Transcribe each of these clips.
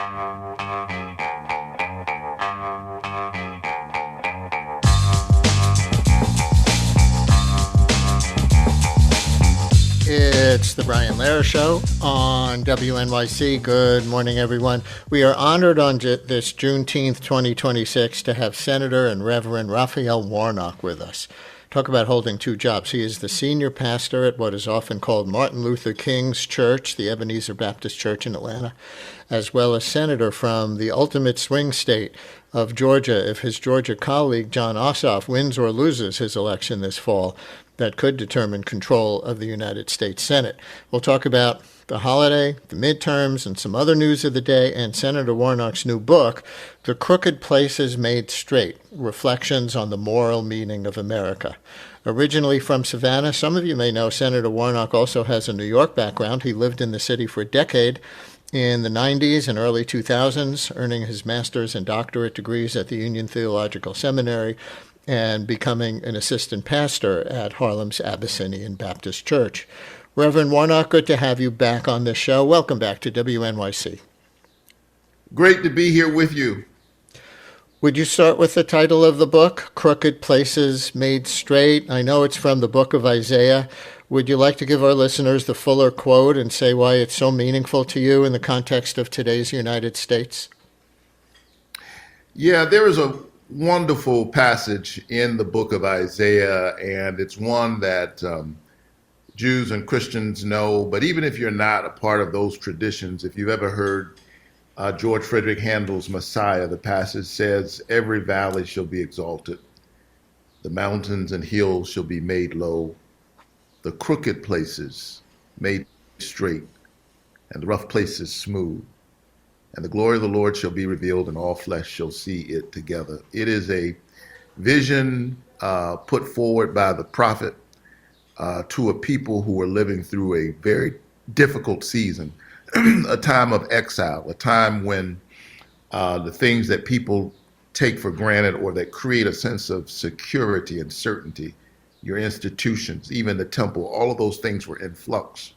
It's the Brian Lehrer Show on WNYC. Good morning, everyone. We are honored on this Juneteenth 2026 to have Senator and Reverend Raphael Warnock with us. Talk about holding two jobs. He is the senior pastor at what is often called Martin Luther King's Church, the Ebenezer Baptist Church in Atlanta, as well as senator from the ultimate swing state of Georgia. If his Georgia colleague, John Ossoff, wins or loses his election this fall, that could determine control of the United States Senate. We'll talk about the holiday, the midterms, and some other news of the day, and Senator Warnock's new book, The Crooked Places Made Straight, Reflections on the Moral Meaning of America. Originally from Savannah, some of you may know Senator Warnock also has a New York background. He lived in the city for a decade in the 90s and early 2000s, earning his master's and doctorate degrees at the Union Theological Seminary and becoming an assistant pastor at Harlem's Abyssinian Baptist Church. Reverend Warnock, good to have you back on this show. Welcome back to WNYC. Great to be here with you. Would you start with the title of the book, Crooked Places Made Straight? I know it's from the book of Isaiah. Would you like to give our listeners the fuller quote and say why it's so meaningful to you in the context of today's United States? Yeah, there is a wonderful passage in the book of Isaiah, and it's one that Jews and Christians know. But even if you're not a part of those traditions, if you've ever heard George Frederick Handel's Messiah, the passage says, "Every valley shall be exalted, the mountains and hills shall be made low, the crooked places made straight, and the rough places smooth. And the glory of the Lord shall be revealed, and all flesh shall see it together." It is a vision put forward by the prophet to a people who were living through a very difficult season, a time of exile, a time when the things that people take for granted or that create a sense of security and certainty, your institutions, even the temple, all of those things were in flux.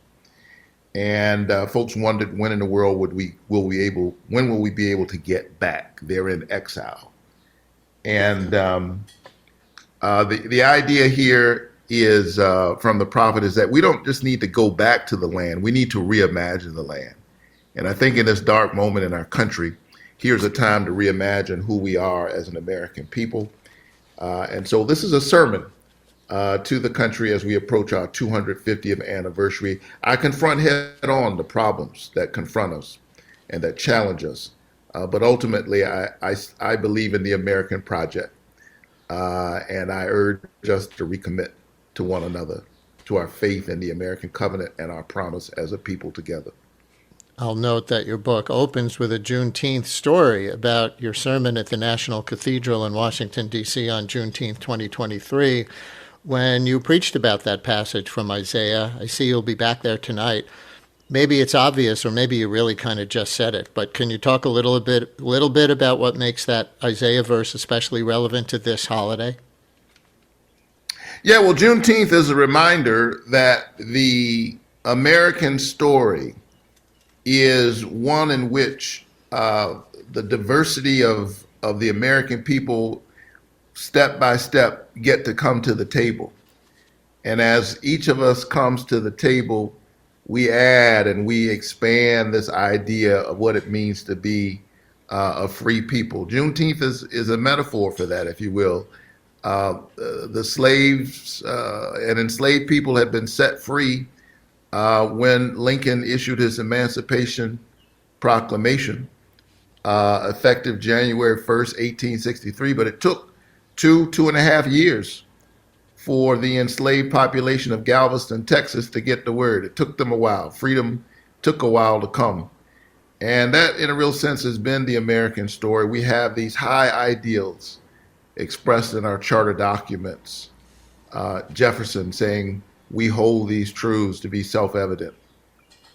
And folks wondered when in the world when will we be able to get back? They're in exile. And the idea here is from the prophet is that we don't just need to go back to the land. We need to reimagine the land. And I think in this dark moment in our country, here's a time to reimagine who we are as an American people. And so this is a sermon to the country as we approach our 250th anniversary. I confront head on the problems that confront us and that challenge us. But ultimately, I believe in the American project. And I urge us to recommit to one another, to our faith in the American covenant and our promise as a people together. I'll note that your book opens with a Juneteenth story about your sermon at the National Cathedral in Washington, D.C. on Juneteenth 2023. When you preached about that passage from Isaiah. I see you'll be back there tonight. Maybe it's obvious, or maybe you really kind of just said it, but can you talk a little bit about what makes that Isaiah verse especially relevant to this holiday? Yeah, well, Juneteenth is a reminder that the American story is one in which the diversity of the American people step by step get to come to the table. And as each of us comes to the table, we add and we expand this idea of what it means to be a free people. Juneteenth is a metaphor for that, if you will. The slaves and enslaved people had been set free when Lincoln issued his Emancipation Proclamation, effective January 1st, 1863, but it took two and a half years for the enslaved population of Galveston, Texas to get the word. It took them a while. Freedom took a while to come. And that, in a real sense, has been the American story. We have these high ideals expressed in our charter documents. Jefferson saying, "We hold these truths to be self-evident,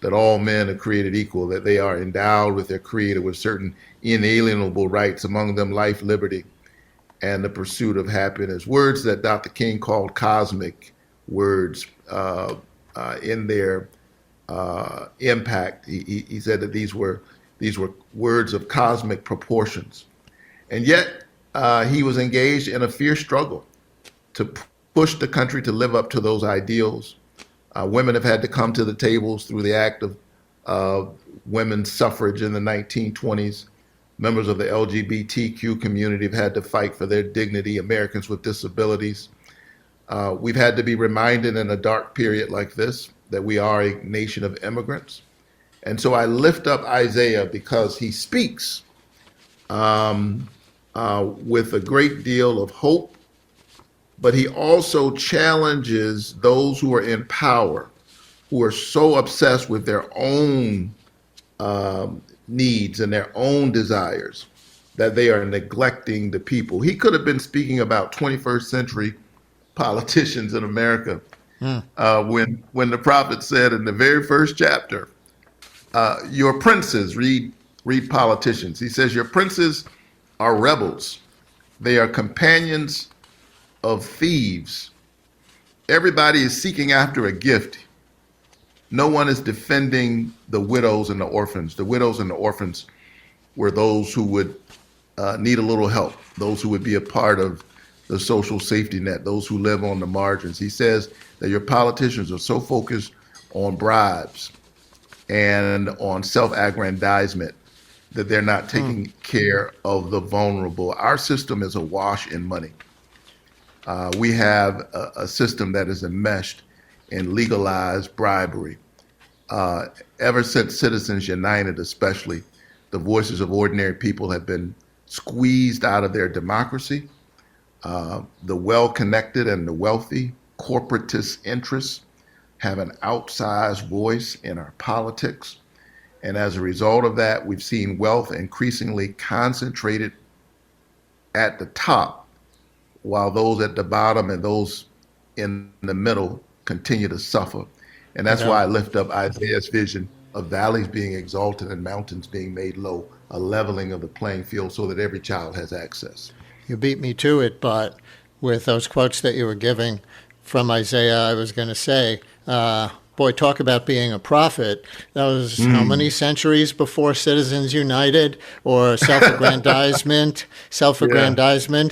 that all men are created equal, that they are endowed with their Creator with certain inalienable rights, among them life, liberty, and the pursuit of happiness." Words that Dr. King called cosmic words in their impact. He said that these These were words of cosmic proportions. And yet, he was engaged in a fierce struggle to push the country to live up to those ideals. Women have had to come to the tables through the act of women's suffrage in the 1920s. Members of the LGBTQ community have had to fight for their dignity, Americans with disabilities. We've had to be reminded in a dark period like this that we are a nation of immigrants. And so I lift up Isaiah because he speaks with a great deal of hope, but he also challenges those who are in power, who are so obsessed with their own needs and their own desires that they are neglecting the people. He could have been speaking about 21st century politicians in America when the prophet said in the very first chapter, your princes, read politicians. He says, your princes are rebels. They are companions of thieves. Everybody is seeking after a gift. No one is defending the widows and the orphans. The widows and the orphans were those who would need a little help, those who would be a part of the social safety net, those who live on the margins. He says that your politicians are so focused on bribes and on self-aggrandizement that they're not taking care of the vulnerable. Our system is awash in money. We have a system that is enmeshed in legalized bribery. Ever since Citizens United, especially, the voices of ordinary people have been squeezed out of their democracy. The well-connected and the wealthy, corporatist interests have an outsized voice in our politics. And as a result of that, we've seen wealth increasingly concentrated at the top, while those at the bottom and those in the middle continue to suffer. And that's why I lift up Isaiah's vision of valleys being exalted and mountains being made low, a leveling of the playing field so that every child has access. You beat me to it, but with those quotes that you were giving from Isaiah, I was going to say, boy, talk about being a prophet. That was how many centuries before Citizens United or self-aggrandizement?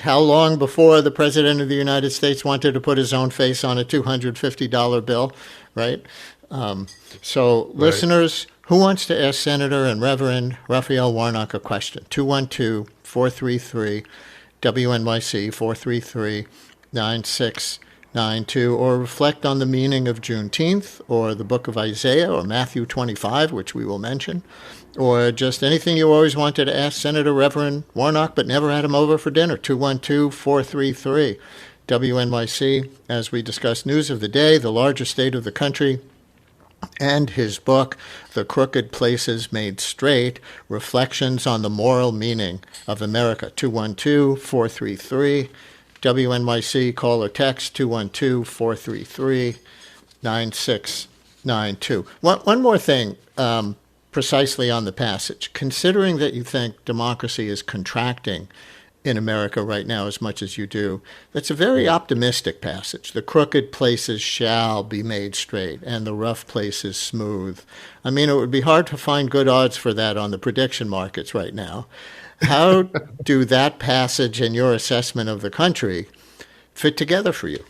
How long before the President of the United States wanted to put his own face on a $250 bill, right? Listeners, who wants to ask Senator and Reverend Raphael Warnock a question? 212-433 WNYC 433-9692, or reflect on the meaning of Juneteenth, or the book of Isaiah, or Matthew 25, which we will mention, or just anything you always wanted to ask Senator Reverend Warnock but never had him over for dinner. 212-433 WNYC, as we discuss news of the day, the largest state of the country, and his book, The Crooked Places Made Straight, Reflections on the Moral Meaning of America. 212-433 WNYC, call or text 212-433-9692. One more thing, precisely on the passage. Considering that you think democracy is contracting in America right now as much as you do, that's a very optimistic passage. The crooked places shall be made straight, and the rough places smooth. I mean, it would be hard to find good odds for that on the prediction markets right now. How do that passage and your assessment of the country fit together for you?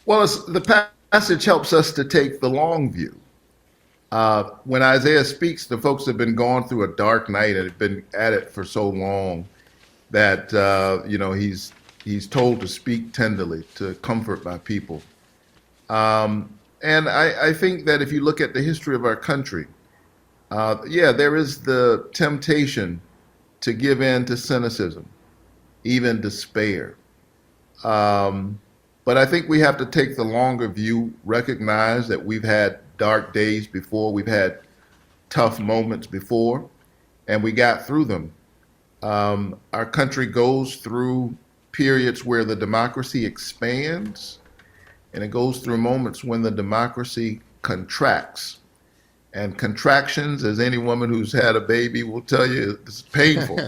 Well, the passage helps us to take the long view. When Isaiah speaks, the folks have been going through a dark night and have been at it for so long that he's told to speak tenderly, to comfort my people. And I think that if you look at the history of our country, there is the temptation to give in to cynicism, even despair. But I think we have to take the longer view, recognize that we've had dark days before, we've had tough moments before, and we got through them. Our country goes through periods where the democracy expands, and it goes through moments when the democracy contracts. And contractions, as any woman who's had a baby will tell you, it's painful.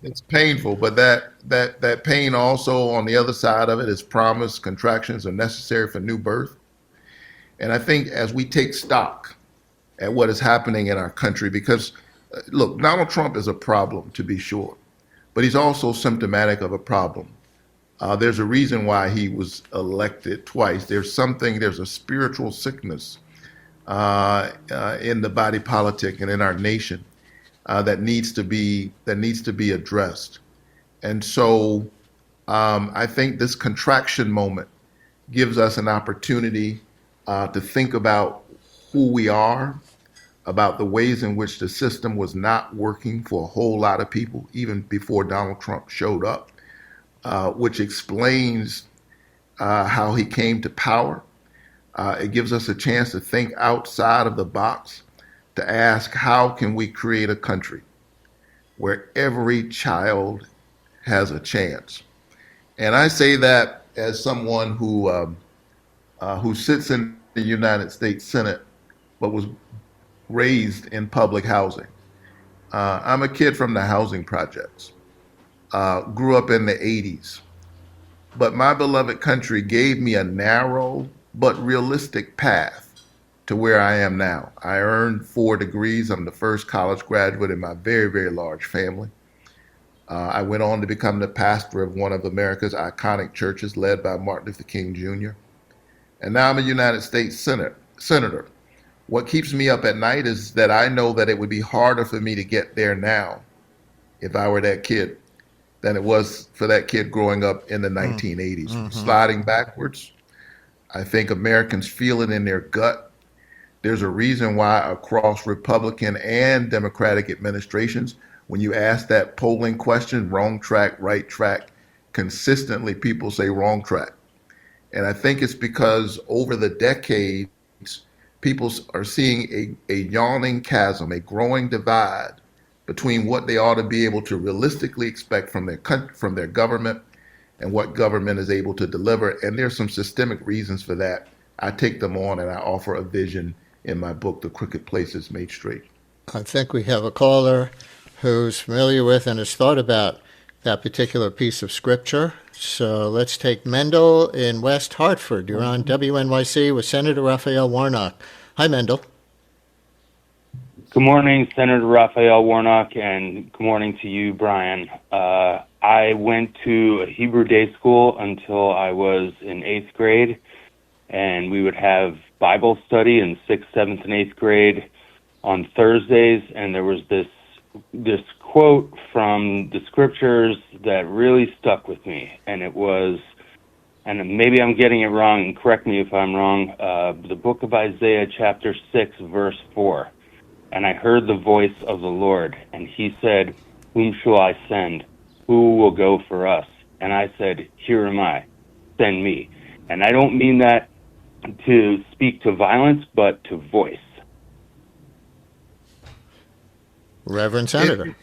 It's painful, but that pain also, on the other side of it, is promise. Contractions are necessary for new birth. And I think as we take stock, at what is happening in our country. Because, look, Donald Trump is a problem, to be sure, but he's also symptomatic of a problem. There's a reason why he was elected twice. There's a spiritual sickness in the body politic and in our nation that needs to be addressed. And so I think this contraction moment gives us an opportunity to think about who we are, about the ways in which the system was not working for a whole lot of people, even before Donald Trump showed up, which explains how he came to power. It gives us a chance to think outside of the box, to ask, how can we create a country where every child has a chance? And I say that as someone who sits in the United States Senate, but was raised in public housing. I'm a kid from the housing projects, grew up in the 80s, but my beloved country gave me a narrow but realistic path to where I am now. I earned 4 degrees. I'm the first college graduate in my very, very large family. I went on to become the pastor of one of America's iconic churches led by Martin Luther King Jr. And now I'm a United States senator. What keeps me up at night is that I know that it would be harder for me to get there now if I were that kid than it was for that kid growing up in the 1980s. Mm-hmm. Sliding backwards, I think Americans feel it in their gut. There's a reason why across Republican and Democratic administrations, when you ask that polling question, wrong track, right track, consistently people say wrong track. And I think it's because over the decades, people are seeing a yawning chasm, a growing divide between what they ought to be able to realistically expect from their government and what government is able to deliver. And there's some systemic reasons for that. I take them on and I offer a vision in my book, The Crooked Places Made Straight. I think we have a caller who's familiar with and has thought about that particular piece of scripture. So let's take Mendel in West Hartford. You're on WNYC with Senator Raphael Warnock. Hi, Mendel. Good morning, Senator Raphael Warnock, and good morning to you, Brian. I went to a Hebrew day school until I was in 8th grade, and we would have Bible study in 6th, 7th, and 8th grade on Thursdays, and there was this quote from the scriptures that really stuck with me, and it was, and maybe I'm getting it wrong, and correct me if I'm wrong, the book of Isaiah chapter 6, verse 4. And I heard the voice of the Lord, and he said, "Whom shall I send? Who will go for us?" And I said, "Here am I, send me." And I don't mean that to speak to violence, but to voice. Reverend Senator.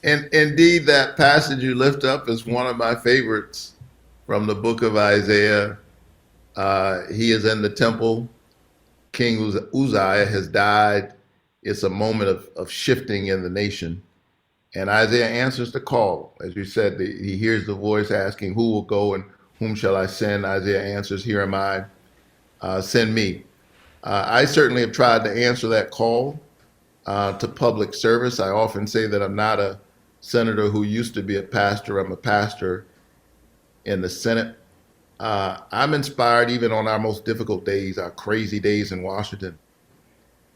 And indeed, that passage you lift up is one of my favorites from the book of Isaiah. He is in the temple. King Uzziah has died. It's a moment of shifting in the nation. And Isaiah answers the call. As you said, he hears the voice asking, "Who will go and whom shall I send?" Isaiah answers, "Here am I, send me." I certainly have tried to answer that call to public service. I often say that I'm not a senator who used to be a pastor. I'm a pastor in the Senate. I'm inspired even on our most difficult days, our crazy days in Washington,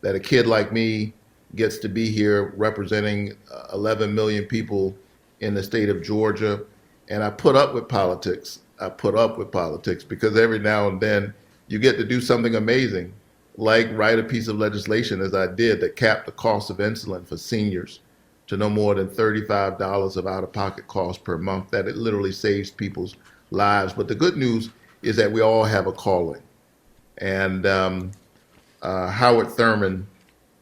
that a kid like me gets to be here representing 11 million people in the state of Georgia. And I put up with politics. I put up with politics because every now and then you get to do something amazing, like write a piece of legislation, as I did, that capped the cost of insulin for seniors to no more than $35 of out-of-pocket costs per month. That it literally saves people's lives. But the good news is that we all have a calling. And Howard Thurman,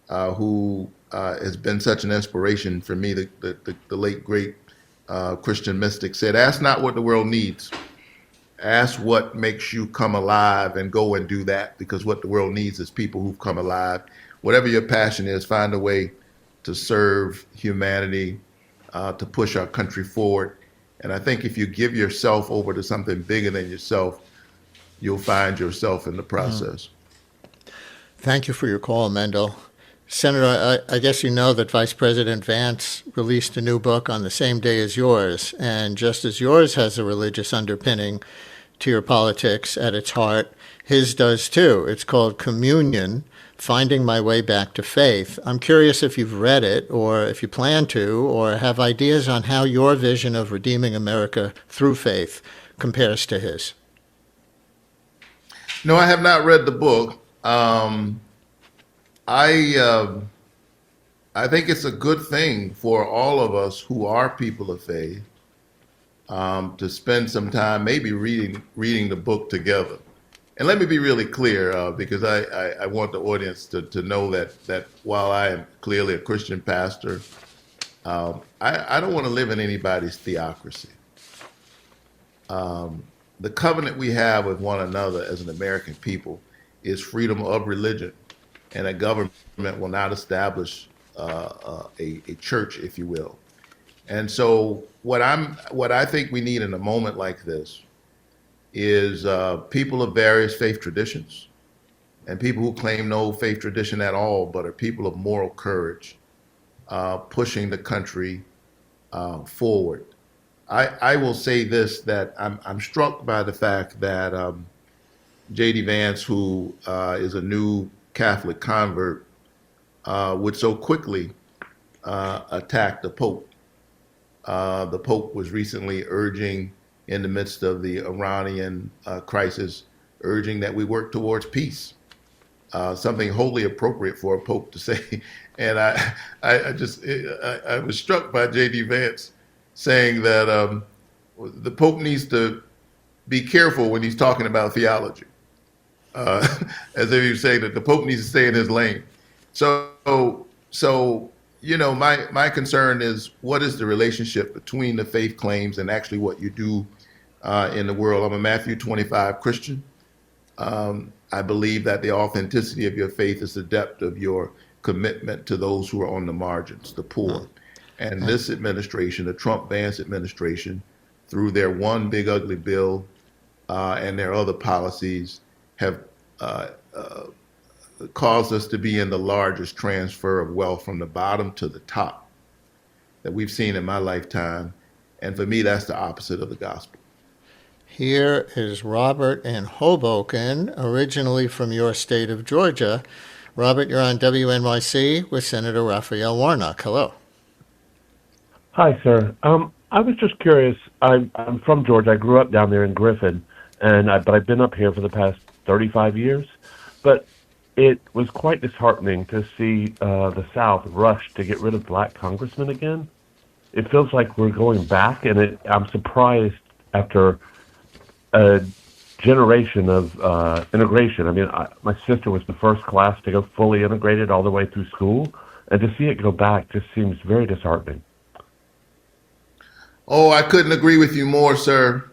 who has been such an inspiration for me, the late, great Christian mystic, said, "Ask not what the world needs. Ask what makes you come alive and go and do that, because what the world needs is people who've come alive." Whatever your passion is, find a way to serve humanity, to push our country forward. And I think if you give yourself over to something bigger than yourself, you'll find yourself in the process. Thank you for your call, Mendel. Senator, I guess you know that Vice President Vance released a new book on the same day as yours, and just as yours has a religious underpinning to your politics at its heart, his does too. It's called Communion, Finding My Way Back to Faith. I'm curious if you've read it, or if you plan to, or have ideas on how your vision of redeeming America through faith compares to his. No, I have not read the book. I think it's a good thing for all of us who are people of faith to spend some time maybe reading the book together. And let me be really clear, because I want the audience to know that while I am clearly a Christian pastor, I don't want to live in anybody's theocracy. The covenant we have with one another as an American people is freedom of religion, and a government will not establish a church, if you will. And so what I think we need in a moment like this is people of various faith traditions and people who claim no faith tradition at all, but are people of moral courage, pushing the country forward. I will say this, that I'm struck by the fact that J.D. Vance, who is a new Catholic convert, would so quickly attack the Pope. The Pope was recently urging, in the midst of the Iranian crisis, urging that we work towards peace. Something wholly appropriate for a Pope to say. And I was struck by J.D. Vance saying that the Pope needs to be careful when he's talking about theology, as if he was saying that the Pope needs to stay in his lane. So you know, my concern is, what is the relationship between the faith claims and actually what you do in the world? I'm a Matthew 25 Christian. I believe that the authenticity of your faith is the depth of your commitment to those who are on the margins, the poor. And this administration, the Trump-Vance administration, through their one big ugly bill and their other policies, have caused us to be in the largest transfer of wealth from the bottom to the top that we've seen in my lifetime. And for me, that's the opposite of the gospel. Here is Robert in Hoboken, originally from your state of Georgia. Robert, you're on WNYC with Senator Raphael Warnock. Hello. Hi, sir. I was just curious. I'm from Georgia. I grew up down there in Griffin, but I've been up here for the past 35 years. But it was quite disheartening to see the South rush to get rid of black congressmen again. It feels like we're going back, and I'm surprised after a generation of integration. I mean, my sister was the first class to go fully integrated all the way through school, and to see it go back just seems very disheartening. Oh, I couldn't agree with you more, sir.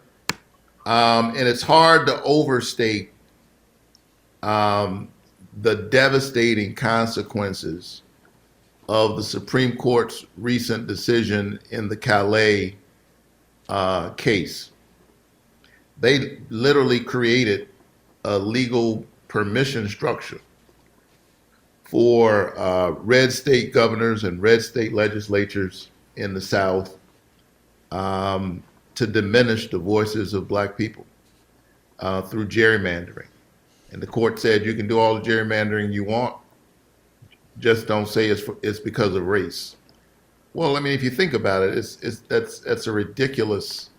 And it's hard to overstate the devastating consequences of the Supreme Court's recent decision in the Calais case. They literally created a legal permission structure for red state governors and red state legislatures in the South to diminish the voices of black people through gerrymandering. And the court said, you can do all the gerrymandering you want, just don't say it's because of race. Well, I mean, if you think about it, that's a ridiculous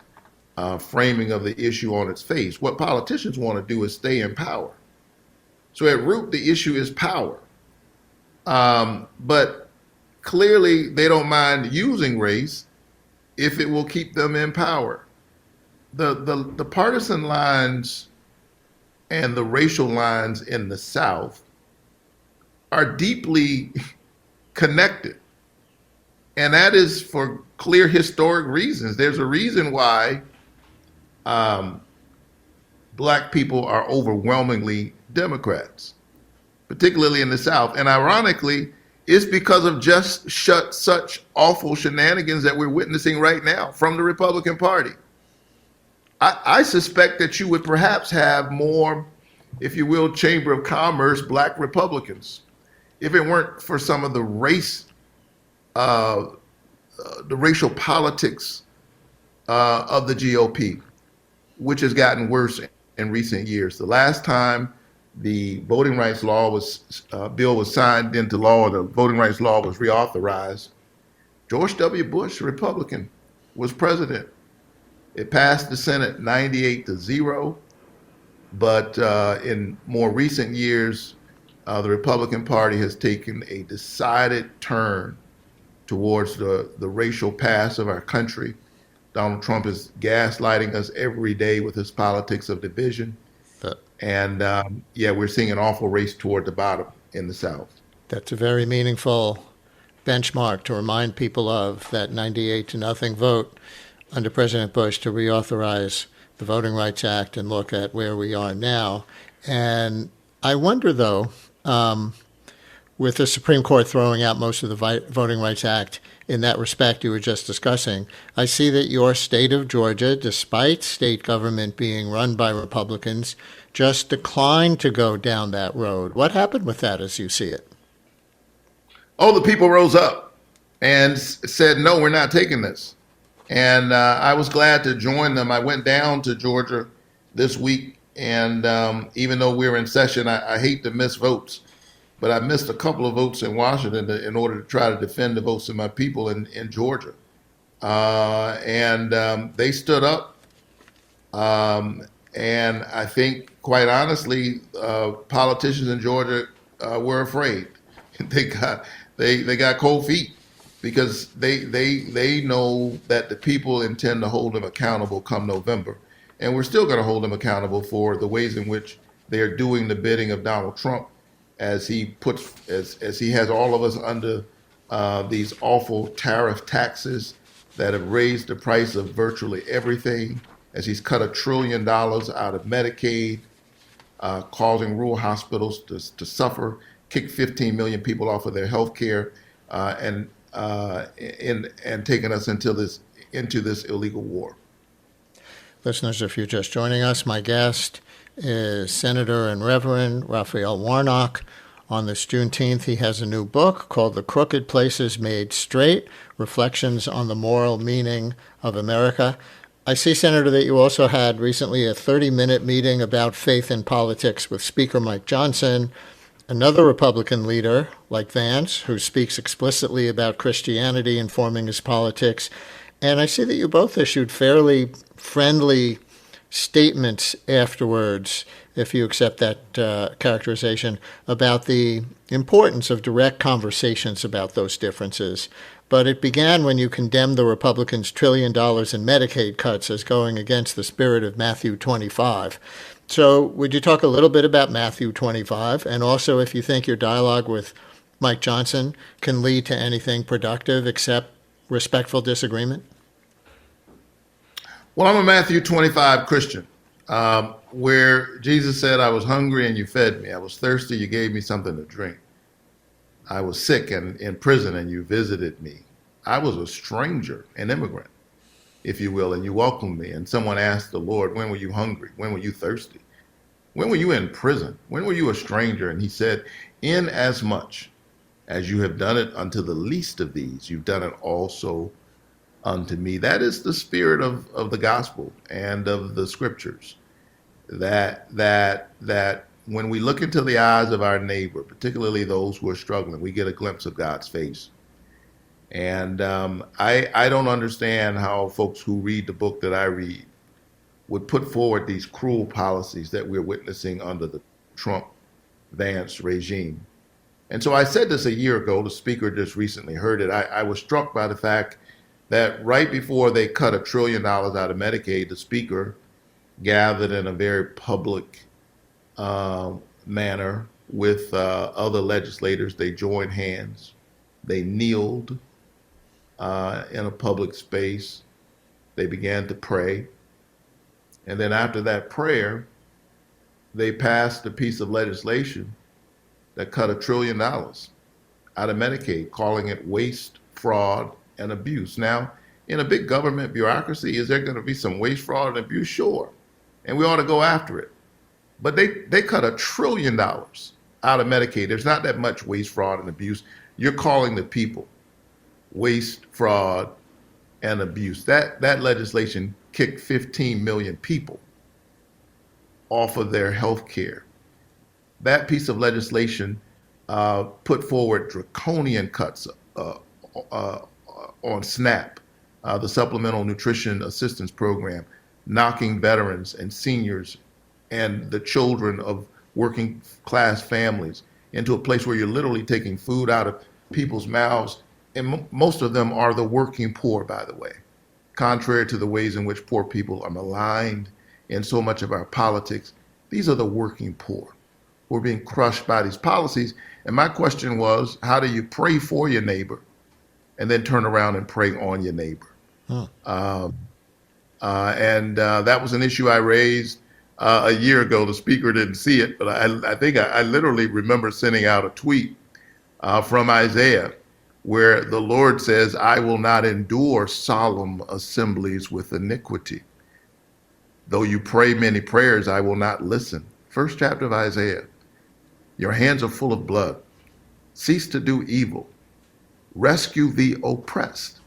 framing of the issue on its face. What politicians want to do is stay in power. So at root, the issue is power. But clearly, they don't mind using race if it will keep them in power. The partisan lines and the racial lines in the South are deeply connected. And that is for clear historic reasons. There's a reason why black people are overwhelmingly Democrats, particularly in the South. And ironically, it's because of just such awful shenanigans that we're witnessing right now from the Republican Party. I suspect that you would perhaps have more, if you will, Chamber of Commerce black Republicans if it weren't for some of the the racial politics of the GOP, which has gotten worse in recent years. The last time the voting rights law bill was signed into law, the voting rights law was reauthorized, George W. Bush, Republican, was president. It passed the Senate 98-0, but in more recent years, the Republican Party has taken a decided turn towards the racial past of our country. Donald Trump is gaslighting us every day with his politics of division. And we're seeing an awful race toward the bottom in the South. That's a very meaningful benchmark to remind people of, that 98-0 vote under President Bush to reauthorize the Voting Rights Act and look at where we are now. And I wonder, though, with the Supreme Court throwing out most of the Voting Rights Act in that respect you were just discussing, I see that your state of Georgia, despite state government being run by Republicans, just declined to go down that road. What happened with that as you see it? Oh, the people rose up and said, no, we're not taking this. And I was glad to join them. I went down to Georgia this week, and even though we're in session, I hate to miss votes, but I missed a couple of votes in Washington in order to try to defend the votes of my people in Georgia. And they stood up. And I think, quite honestly, politicians in Georgia were afraid. They got cold feet because they know that the people intend to hold them accountable come November. And we're still going to hold them accountable for the ways in which they are doing the bidding of Donald Trump as he has all of us under these awful tariff taxes that have raised the price of virtually everything, as he's cut $1 trillion out of Medicaid, causing rural hospitals to suffer, kick 15 million people off of their health care, and taking us into this illegal war. Listeners, if you're just joining us, my guest is Senator and Reverend Raphael Warnock. On this Juneteenth, he has a new book called The Crooked Places Made Straight, Reflections on the Moral Meaning of America. I see, Senator, that you also had recently a 30-minute meeting about faith in politics with Speaker Mike Johnson, another Republican leader like Vance, who speaks explicitly about Christianity informing his politics. And I see that you both issued fairly friendly statements afterwards, if you accept that characterization, about the importance of direct conversations about those differences. But it began when you condemned the Republicans' $1 trillion in Medicaid cuts as going against the spirit of Matthew 25. So would you talk a little bit about Matthew 25, and also if you think your dialogue with Mike Johnson can lead to anything productive except respectful disagreement? Well, I'm a Matthew 25 Christian, where Jesus said, I was hungry and you fed me. I was thirsty, you gave me something to drink. I was sick and in prison and you visited me. I was a stranger, an immigrant, if you will, and you welcomed me. And someone asked the Lord, when were you hungry? When were you thirsty? When were you in prison? When were you a stranger? And he said, inasmuch as you have done it unto the least of these, you've done it also unto me. That is the spirit of the gospel and of the scriptures. That when we look into the eyes of our neighbor, particularly those who are struggling, we get a glimpse of God's face. And I don't understand how folks who read the book that I read would put forward these cruel policies that we're witnessing under the Trump-Vance regime. And so I said this a year ago. The speaker just recently heard it. I was struck by the fact that right before they cut $1 trillion out of Medicaid, the speaker gathered in a very public manner with other legislators. They joined hands. They kneeled in a public space. They began to pray. And then after that prayer, they passed a piece of legislation that cut $1 trillion out of Medicaid, calling it waste, fraud, and abuse. Now, in a big government bureaucracy, is there going to be some waste, fraud, and abuse? Sure. And we ought to go after it. But they cut $1 trillion out out of Medicaid. There's not that much waste, fraud, and abuse. You're calling the people waste, fraud, and abuse. That legislation kicked 15 million people off of their health care. That piece of legislation put forward draconian cuts on SNAP, the Supplemental Nutrition Assistance Program, knocking veterans and seniors and the children of working class families into a place where you're literally taking food out of people's mouths. And most of them are the working poor, by the way, contrary to the ways in which poor people are maligned in so much of our politics. These are the working poor who are being crushed by these policies. And my question was, how do you pray for your neighbor and then turn around and pray on your neighbor? That was an issue I raised a year ago. The speaker didn't see it, but I think I literally remember sending out a tweet from Isaiah where the Lord says, I will not endure solemn assemblies with iniquity. Though you pray many prayers, I will not listen. First chapter of Isaiah. Your hands are full of blood. Cease to do evil. Rescue the oppressed.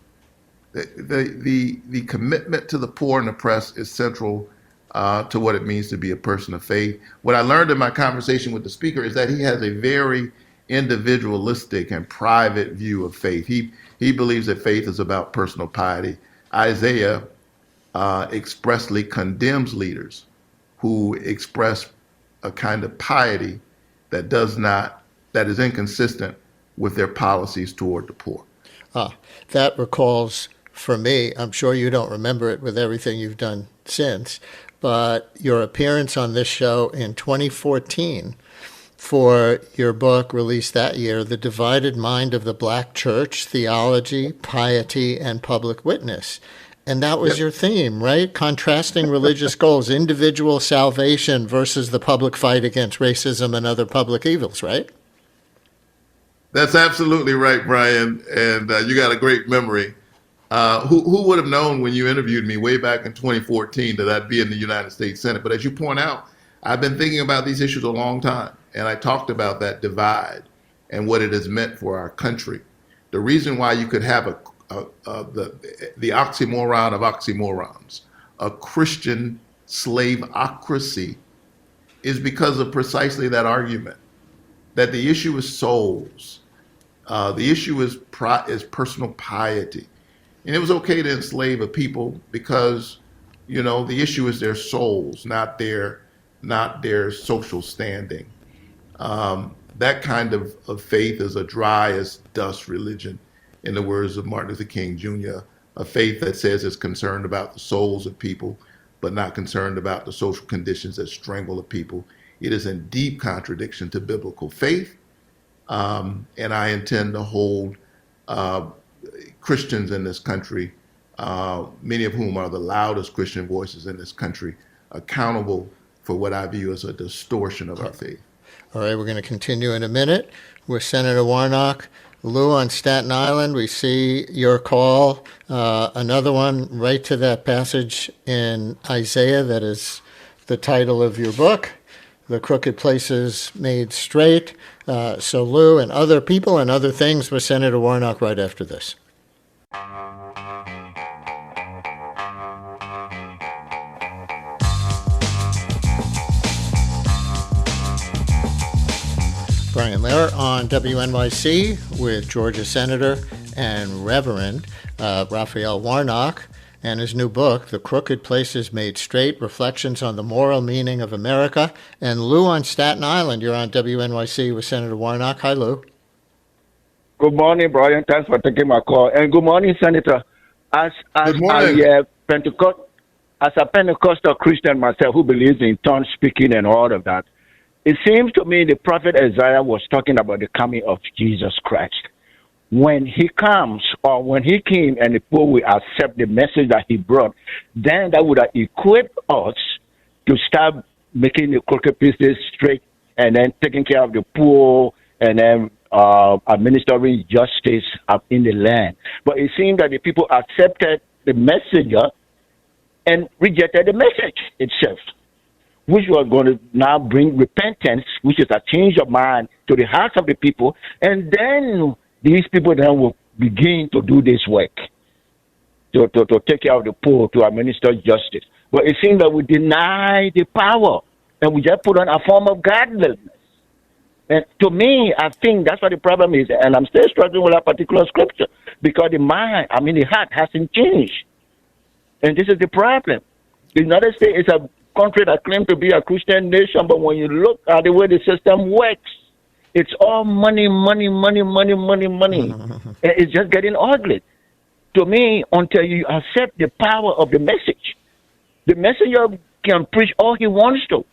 The commitment to the poor and oppressed is central to what it means to be a person of faith. What I learned in my conversation with the speaker is that he has a very individualistic and private view of faith. He believes that faith is about personal piety. Isaiah expressly condemns leaders who express a kind of piety that is inconsistent with their policies toward the poor. That recalls, for me, I'm sure you don't remember it with everything you've done since, but your appearance on this show in 2014 for your book released that year, The Divided Mind of the Black Church, Theology, Piety, and Public Witness. And that was your theme, right? Contrasting religious goals, individual salvation versus the public fight against racism and other public evils, right? That's absolutely right, Brian. And you got a great memory. Who would have known when you interviewed me way back in 2014 that I'd be in the United States Senate? But as you point out, I've been thinking about these issues a long time. And I talked about that divide and what it has meant for our country. The reason why you could have the oxymoron of oxymorons, a Christian slaveocracy, is because of precisely that argument, that the issue is souls. The issue is personal piety. And it was okay to enslave a people because, the issue is their souls, not their social standing. That kind of faith is a dry as dust religion, in the words of Martin Luther King Jr., a faith that says it's concerned about the souls of people, but not concerned about the social conditions that strangle the people. It is in deep contradiction to biblical faith. And I intend to hold Christians in this country, many of whom are the loudest Christian voices in this country, accountable for what I view as a distortion of our faith. All right, we're going to continue in a minute with Senator Warnock. Lou on Staten Island, we see your call, another one right to that passage in Isaiah that is the title of your book, The Crooked Places Made Straight. So Lou and other people and other things with Senator Warnock right after this. Brian Lehrer on WNYC with Georgia Senator and Reverend Raphael Warnock and his new book, The Crooked Places Made Straight, Reflections on the Moral Meaning of America. And Lou on Staten Island, you're on WNYC with Senator Warnock. Hi, Lou. Good morning, Brian. Thanks for taking my call. And good morning, Senator. Good morning. As a Pentecostal Christian myself who believes in tongue speaking and all of that, it seems to me the prophet Isaiah was talking about the coming of Jesus Christ. When he comes, or when he came and the people will accept the message that he brought, then that would have equipped us to start making the crooked pieces straight and then taking care of the poor and then administering justice up in the land. But it seemed that the people accepted the messenger and rejected the message itself. which was going to now bring repentance, which is a change of mind to the hearts of the people, and then these people then will begin to do this work, to take care of the poor, to administer justice. But it seems that we deny the power, and we just put on a form of godliness. And to me, I think that's what the problem is, and I'm still struggling with that particular scripture, because the heart hasn't changed. And this is the problem. The United States is a country that claims to be a Christian nation, but when you look at the way the system works, it's all money, money, money, money, money, money. It's just getting ugly. To me, until you accept the power of the messenger can preach all he wants to,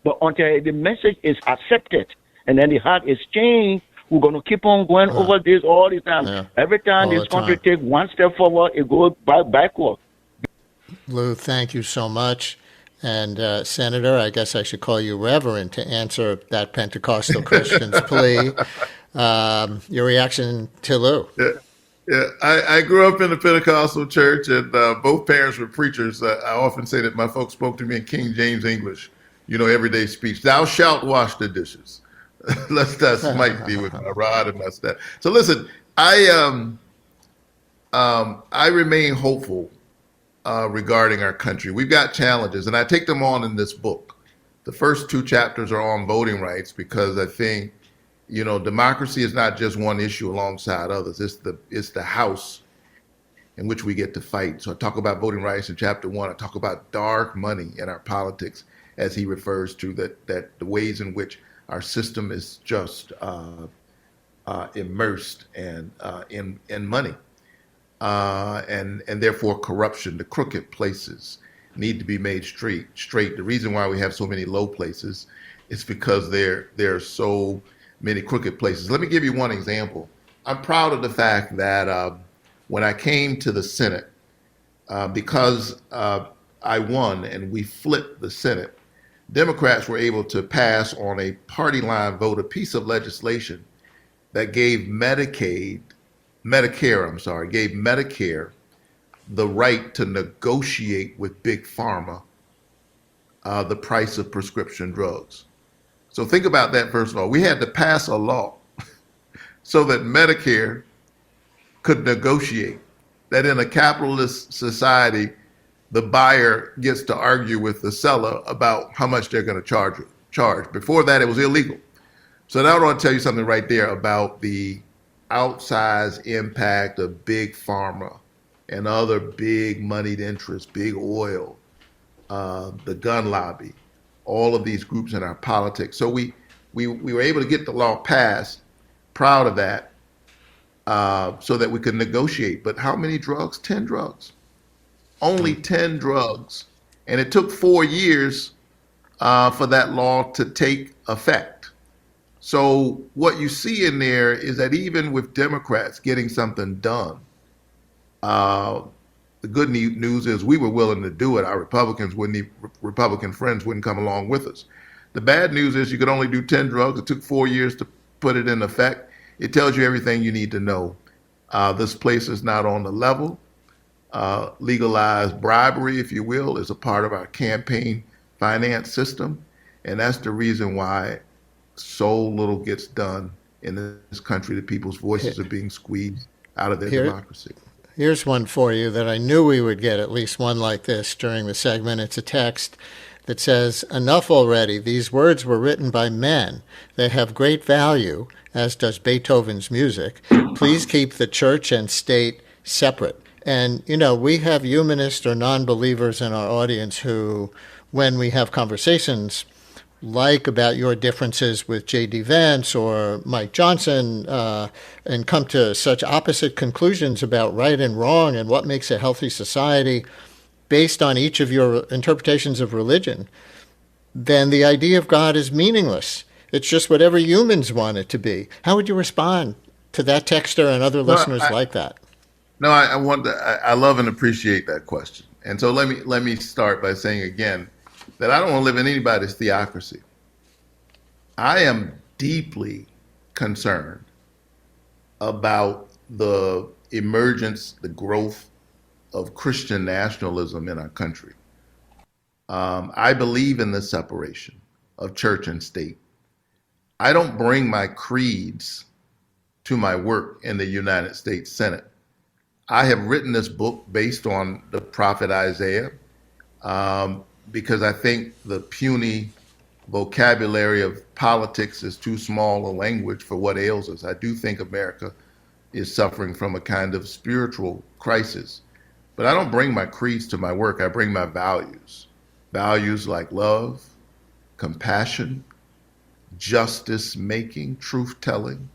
but until the message is accepted and then the heart is changed, we're going to keep on going over this all the time. Yeah. Every time this country takes one step forward, it goes backward. Lou, thank you so much. And Senator, I guess I should call you Reverend to answer that Pentecostal Christian's plea. Your reaction to Lou? Yeah. I grew up in a Pentecostal church, and both parents were preachers. I often say that my folks spoke to me in King James English, everyday speech. Thou shalt wash the dishes, lest thou smite thee with my rod and my staff. So listen, I remain hopeful regarding our country. We've got challenges, and I take them on in this book. The first 2 chapters are on voting rights, because I think, democracy is not just one issue alongside others. It's the house in which we get to fight. So I talk about voting rights in chapter 1. I talk about dark money in our politics, as he refers to that the ways in which our system is just immersed in money. And therefore corruption, the crooked places need to be made straight. The reason why we have so many low places is because there are so many crooked places. Let me give you one example. I'm proud of the fact that when I came to the Senate, because I won and we flipped the Senate, Democrats were able to pass on a party line vote a piece of legislation that gave Medicare the right to negotiate with Big Pharma the price of prescription drugs. So think about that, first of all. We had to pass a law so that Medicare could negotiate, that in a capitalist society, the buyer gets to argue with the seller about how much they're going to charge. Before that, it was illegal. So now I want to tell you something right there about the outsized impact of Big Pharma and other big moneyed interests, big oil, the gun lobby, all of these groups in our politics. So we were able to get the law passed, proud of that, so that we could negotiate. But how many drugs? 10 drugs. Only 10 drugs. And it took 4 years for that law to take effect. So what you see in there is that even with Democrats getting something done, the good news is we were willing to do it. Our Republican friends wouldn't come along with us. The bad news is you could only do 10 drugs. It took 4 years to put it in effect. It tells you everything you need to know. This place is not on the level. Legalized bribery, if you will, is a part of our campaign finance system. And that's the reason why so little gets done in this country. The people's voices are being squeezed out of their democracy. Here's one for you that I knew we would get, at least one like this during the segment. It's a text that says, "Enough already. These words were written by men. They have great value, as does Beethoven's music. Please keep the church and state separate." And, we have humanists or non-believers in our audience who, when we have conversations like about your differences with J.D. Vance or Mike Johnson, and come to such opposite conclusions about right and wrong and what makes a healthy society based on each of your interpretations of religion, then the idea of God is meaningless. It's just whatever humans want it to be. How would you respond to that texter and other listeners like that? No, I love and appreciate that question. And so let me start by saying again that I don't want to live in anybody's theocracy. I am deeply concerned about the emergence, the growth of Christian nationalism in our country. I believe in the separation of church and state. I don't bring my creeds to my work in the United States Senate. I have written this book based on the prophet Isaiah because I think the puny vocabulary of politics is too small a language for what ails us. I do think America is suffering from a kind of spiritual crisis. But I don't bring my creeds to my work. I bring my values. Values like love, compassion, justice making, truth telling,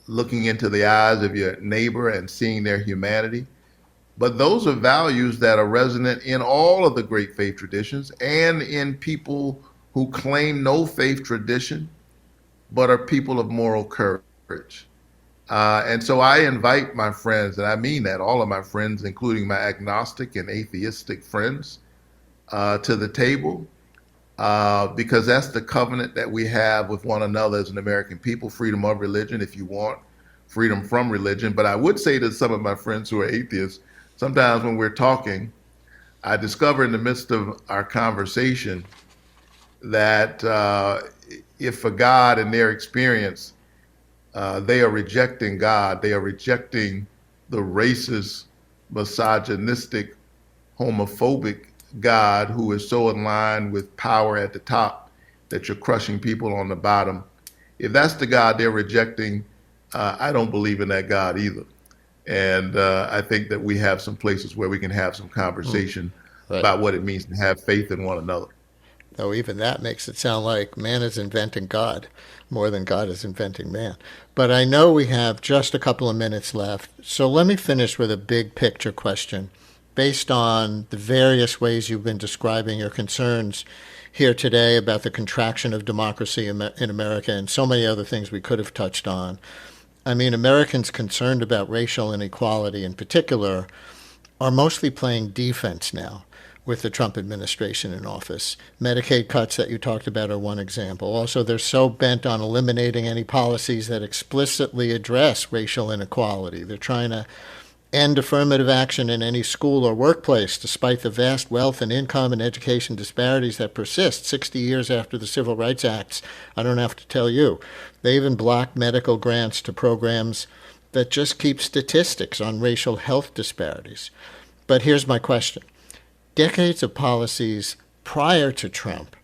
looking into the eyes of your neighbor and seeing their humanity. But those are values that are resonant in all of the great faith traditions and in people who claim no faith tradition, but are people of moral courage. And so I invite my friends, and I mean that, all of my friends, including my agnostic and atheistic friends, to the table, because that's the covenant that we have with one another as an American people: freedom of religion, if you want, freedom from religion. But I would say to some of my friends who are atheists, sometimes when we're talking, I discover in the midst of our conversation that if for God in their experience, they are rejecting God, they are rejecting the racist, misogynistic, homophobic God who is so in line with power at the top that you're crushing people on the bottom. If that's the God they're rejecting, I don't believe in that God either. And I think that we have some places where we can have some conversation about what it means to have faith in one another. Though even that makes it sound like man is inventing God more than God is inventing man. But I know we have just a couple of minutes left, so let me finish with a big picture question. Based on the various ways you've been describing your concerns here today about the contraction of democracy in America and so many other things we could have touched on, I mean, Americans concerned about racial inequality in particular are mostly playing defense now with the Trump administration in office. Medicaid cuts that you talked about are one example. Also, they're so bent on eliminating any policies that explicitly address racial inequality. They're trying to end affirmative action in any school or workplace, despite the vast wealth and income and education disparities that persist 60 years after the Civil Rights Acts. I don't have to tell you. They even blocked medical grants to programs that just keep statistics on racial health disparities. But here's my question. Decades of policies prior to Trump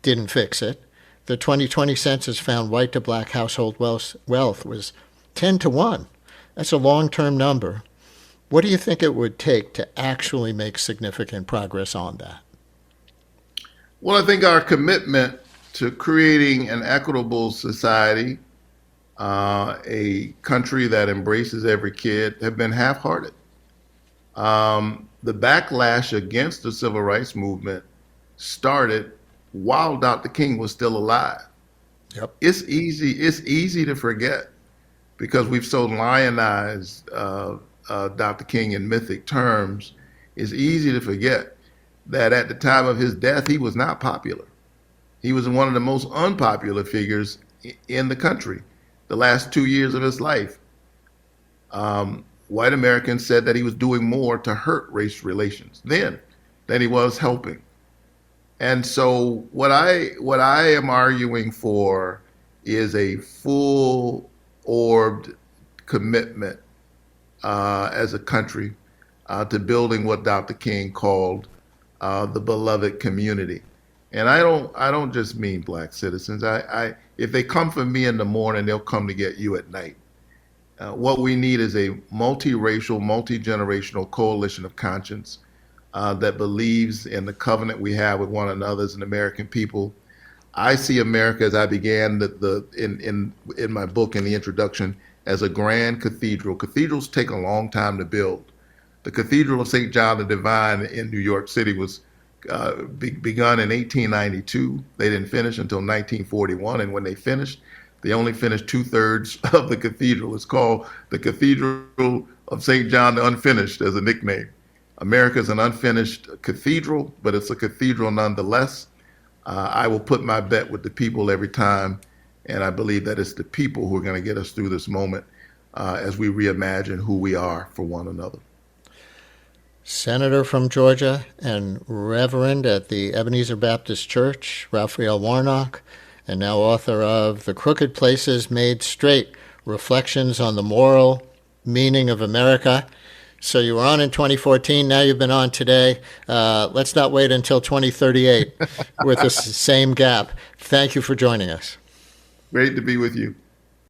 didn't fix it. The 2020 census found white to black household wealth was 10 to 1. That's a long-term number. What do you think it would take to actually make significant progress on that? Well, I think our commitment to creating an equitable society, a country that embraces every kid, have been half-hearted. The backlash against the civil rights movement started while Dr. King was still alive. Yep. It's easy to forget because we've so lionized Dr. King in mythic terms. It's easy to forget that at the time of his death, he was not popular. He was one of the most unpopular figures in the country the last 2 years of his life. White Americans said that he was doing more to hurt race relations then than he was helping. And so what I am arguing for is a full-orbed commitment as a country to building what Dr. King called the beloved community. And I don't just mean black citizens. If they come for me in the morning, they'll come to get you at night. What we need is a multiracial, multi-generational coalition of conscience that believes in the covenant we have with one another as an American people. I see America, as I began in my book in the introduction, as a grand cathedral. Cathedrals take a long time to build. The Cathedral of St. John the Divine in New York City was begun in 1892. They didn't finish until 1941, and when they finished, they only finished 2/3 of the cathedral. It's called the Cathedral of St. John the Unfinished as a nickname. America is an unfinished cathedral, but it's a cathedral nonetheless. I will put my bet with the people every time, and I believe that it's the people who are going to get us through this moment as we reimagine who we are for one another. Senator from Georgia and Reverend at the Ebenezer Baptist Church, Raphael Warnock, and now author of The Crooked Places Made Straight, Reflections on the Moral Meaning of America. So you were on in 2014, now you've been on today. Let's not wait until 2038 with the same gap. Thank you for joining us. Great to be with you.